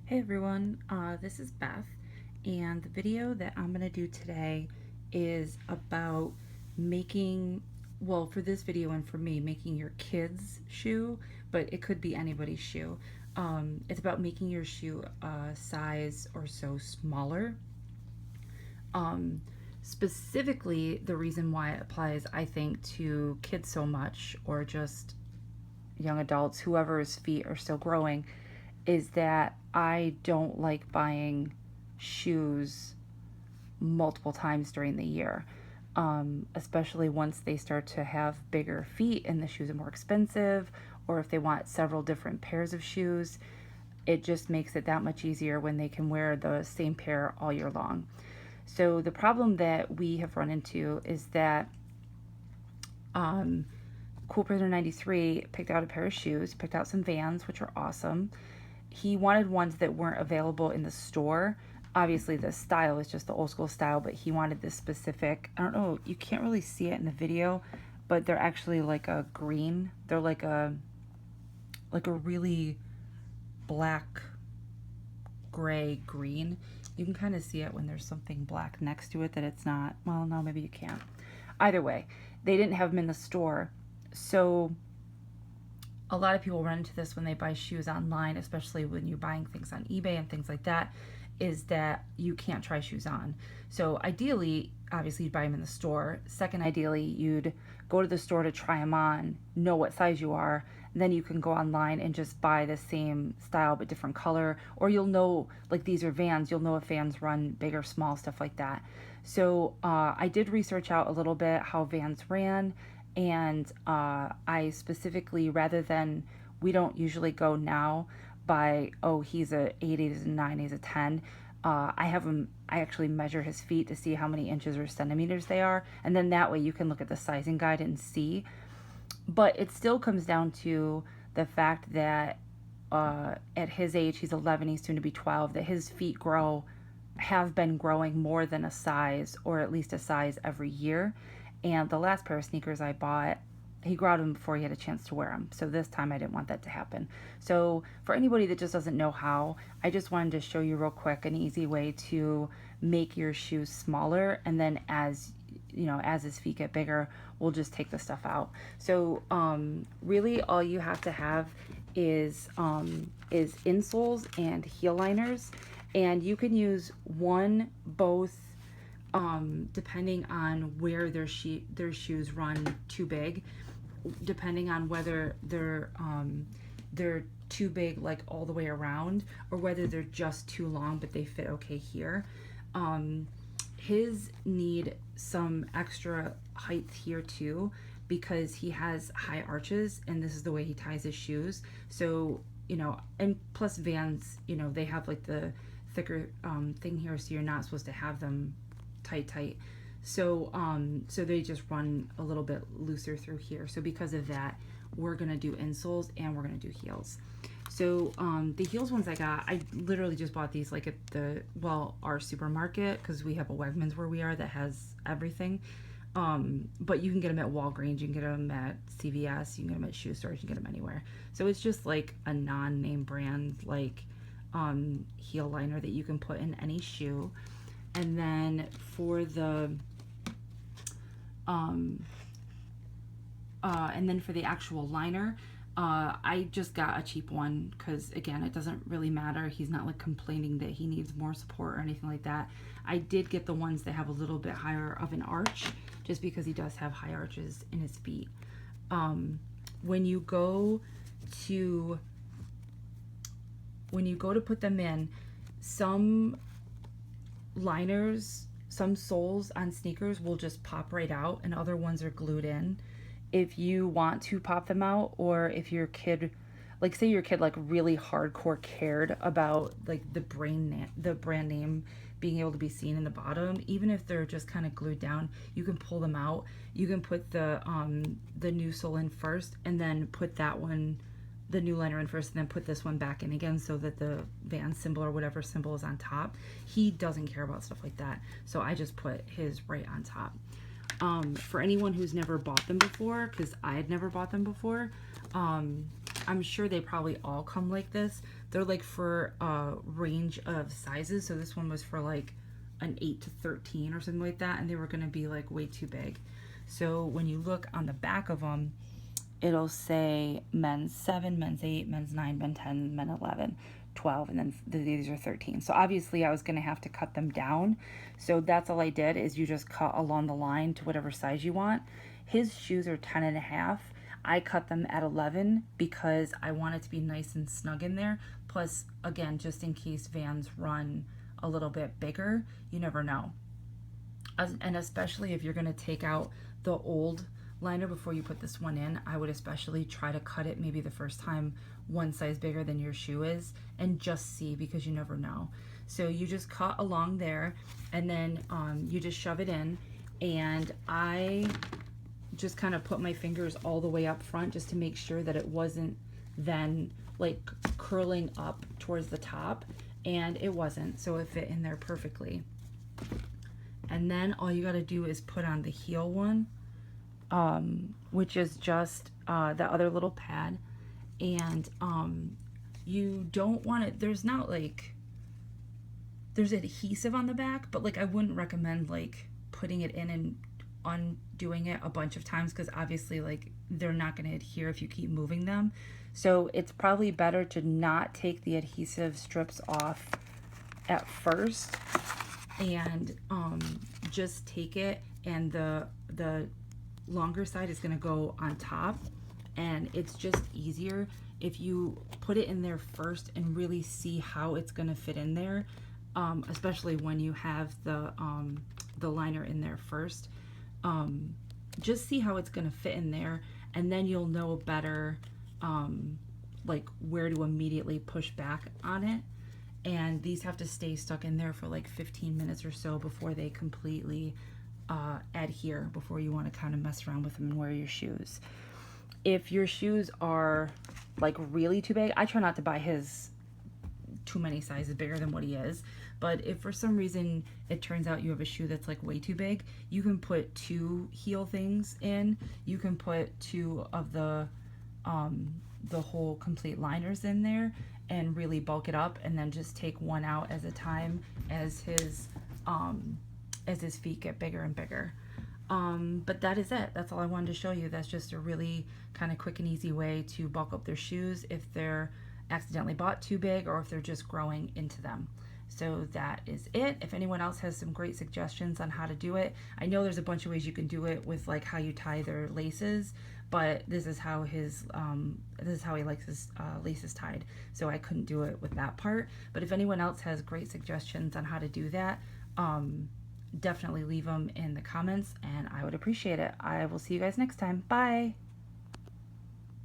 Hey everyone, this is Beth, and the video that I'm going to do today is about making, well, for this video and for me, making your kid's shoe, but it could be anybody's shoe. It's about making your shoe a size or so smaller. Um, Specifically, the reason why it applies, I think, to kids so much, or just young adults, whoever's feet are still growing, is that I don't like buying shoes multiple times during the year, especially once they start to have bigger feet and the shoes are more expensive, or if they want several different pairs of shoes. It just makes it that much easier when they can wear the same pair all year long. So the problem that we have run into is that Cool Prisoner 93 picked out a pair of shoes, picked out some Vans, which are awesome. He wanted ones that weren't available in the store. Obviously, the style is just the old school style, but he wanted this specific, I don't know, you can't really see it in the video, but they're actually like a green. They're like a really black, gray green. You can kind of see it when there's something black next to it that it's not. Well, no, maybe you can't. Either way, they didn't have them in the store. So a lot of people run into this when they buy shoes online, especially when you're buying things on eBay and things like that, is that you can't try shoes on. So ideally, obviously you'd buy them in the store. Second, ideally, you'd go to the store to try them on, know what size you are, and then you can go online and just buy the same style but different color, or you'll know, like these are Vans, you'll know if Vans run big or small, stuff like that. So I did research out a little bit how Vans ran, and I specifically, rather than, we don't usually go now by, oh, he's a 8, he's a 9, he's a 10. I have him, I actually measure his feet to see how many inches or centimeters they are, and then that way you can look at the sizing guide and see. But it still comes down to the fact that at his age, he's 11, he's soon to be 12, that his feet have been growing more than a size, or at least a size every year. And the last pair of sneakers I bought, he grew out of them before he had a chance to wear them. So this time I didn't want that to happen. So for anybody that just doesn't know how, I just wanted to show you real quick an easy way to make your shoes smaller. And then as you know, as his feet get bigger, we'll just take the stuff out. So really all you have to have is insoles and heel liners. And you can use one, both, depending on where their shoes run too big, depending on whether they're too big like all the way around, or whether they're just too long but they fit okay here. His need some extra height here too, because he has high arches and this is the way he ties his shoes. So, you know, and plus Vans, you know, they have like the thicker thing here, so you're not supposed to have them tight. So so they just run a little bit looser through here. So because of that, we're gonna do insoles and we're gonna do heels. So the heels ones I literally just bought these like at our supermarket, because we have a Wegmans where we are that has everything. But you can get them at Walgreens, you can get them at CVS, you can get them at shoe stores, you can get them anywhere. So it's just like a non-name brand like heel liner that you can put in any shoe. And then for the actual liner, I just got a cheap one because, again, it doesn't really matter. He's not like complaining that he needs more support or anything like that. I did get the ones that have a little bit higher of an arch, just because he does have high arches in his feet. When you go to put them in, some liners, some soles on sneakers will just pop right out and other ones are glued in. If you want to pop them out, or if your kid, like say your kid like really hardcore cared about like the brand name being able to be seen in the bottom, even if they're just kind of glued down, you can pull them out. You can put the new sole in first and then put that one, the new liner in first, and then put this one back in again, so that the Vans symbol or whatever symbol is on top. He doesn't care about stuff like that, so I just put his right on top. For anyone who's never bought them before, because I had never bought them before, I'm sure they probably all come like this. They're like for a range of sizes. So this one was for like an 8 to 13 or something like that, and they were going to be like way too big. So when you look on the back of them, it'll say men's 7, men's 8, men's 9, men 10, men 11, 12, and then these are 13. So obviously I was going to have to cut them down. So that's all I did, is you just cut along the line to whatever size you want. His shoes are 10 and a half. I cut them at 11 because I want it to be nice and snug in there. Plus, again, just in case Vans run a little bit bigger, you never know. And especially if you're going to take out the old liner before you put this one in, I would especially try to cut it maybe the first time one size bigger than your shoe is, and just see, because you never know. So you just cut along there, and then you just shove it in, and I just kind of put my fingers all the way up front just to make sure that it wasn't then like curling up towards the top, and it wasn't, so it fit in there perfectly. And then all you got to do is put on the heel one, which is just the other little pad. And you don't want it, there's not like, there's adhesive on the back, but like I wouldn't recommend like putting it in and undoing it a bunch of times, because obviously like they're not going to adhere if you keep moving them. So it's probably better to not take the adhesive strips off at first, and just take it, and the longer side is going to go on top, and it's just easier if you put it in there first and really see how it's going to fit in there, especially when you have the liner in there first. Just see how it's going to fit in there, and then you'll know better like where to immediately push back on it. And these have to stay stuck in there for like 15 minutes or so before they completely adhere, before you want to kind of mess around with them and wear your shoes. If your shoes are like really too big, I try not to buy his too many sizes bigger than what he is. But if for some reason it turns out you have a shoe that's like way too big, you can put 2 heel things in. You can put 2 of the whole complete liners in there and really bulk it up, and then just take one out as a time as his feet get bigger and bigger. But that is it. That's all I wanted to show you. That's just a really kind of quick and easy way to bulk up their shoes if they're accidentally bought too big, or if they're just growing into them. So that is it. If anyone else has some great suggestions on how to do it, I know there's a bunch of ways you can do it with like how you tie their laces, but this is how his this is how he likes his laces tied. So I couldn't do it with that part. But if anyone else has great suggestions on how to do that, definitely leave them in the comments, and I would appreciate it. I will see you guys next time. Bye.